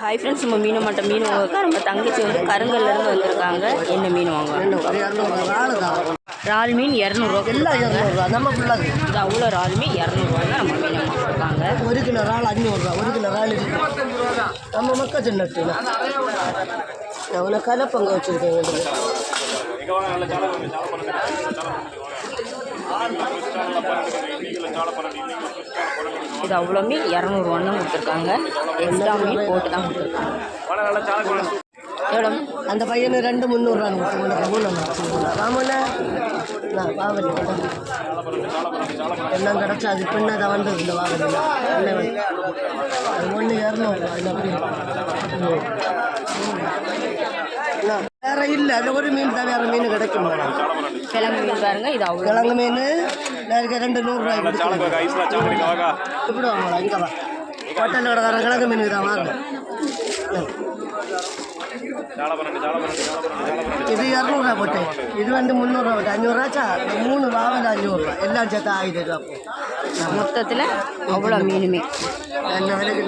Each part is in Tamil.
ஹாய் ஃப்ரெண்ட்ஸ், நம்ம மீன் மட்டும் மீன் வாங்க. நம்ம தங்கச்சி வந்து கருங்கல்லேருந்து வந்திருக்காங்க. என்ன மீன் வாங்க? இறால் மீன் 200 எல்லாம் 200 நம்ம ஃபுல்லாக இது அவ்வளோ இறால் மீன் 200 தான் நம்ம மீன் வாங்கியிருக்காங்க. 1 கிலோ இறால் 500 1 கிலோ இறால் நம்ம மக்கள் சின்னட்டு அவனை கலப்பங்க வச்சுருக்கேன். இது அவ்வளோ மீன் 200 ஒன்றும் கொடுத்துருக்காங்க. எக்ஸ்ட்ரா மீன் போட்டு தான் கொடுத்துருக்காங்க. எவ்வளோ அந்த பையனு 2 300 ராமல வாவல் எல்லாம் கிடச்சா அது பின்ன தான் வந்தது. இந்த வாவல் அது 1 200 வேற இல்லை. அது ஒரு மீன் தான், வேறு மீன் கிடைக்கும். கிழங்கு மீன் பாருங்க. இது அவ்வளோ கிழங்கு மீன் நேருக்கு 200 இப்படி வாங்கலாம். இங்கே வா, ஹோட்டலில் கிடக்கிற கிழங்கு மீனுக்கு தான் வாங்க. இது 200 போட்டு, இது வந்து 300 போட்டு 500 ஆச்சா. 3 வாவல் 500 எல்லாம் சேர்த்து 1000 ரூபா. மொத்தத்தில் அவ்வளோ மீனுமே என்ன விலைக்கு?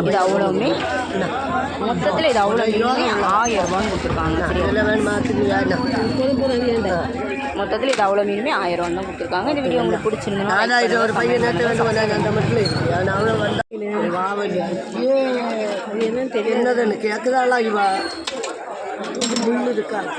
இது அவ்வளோ மீன் மொத்தத்தில் இது அவ்வளோ மீன் 1000 ரூபான்னு கொடுத்துருக்காங்க. மொத்தத்தில் இது அவ்வளோ மீனுமே 1000 ரூபான்னு தான் கொடுத்துருக்காங்க. இந்த வீடியோ உங்களுக்கு பிடிச்சிருந்தா இது ஒரு பையன் நேற்று வந்து வந்தாங்க. அந்த மட்டும் இருக்கு. அவ்வளோ வந்தா வாவல் என்னன்னு தெரியும். என்னதுன்னு கேட்குதாளா இவா முள்ளு இருக்காது.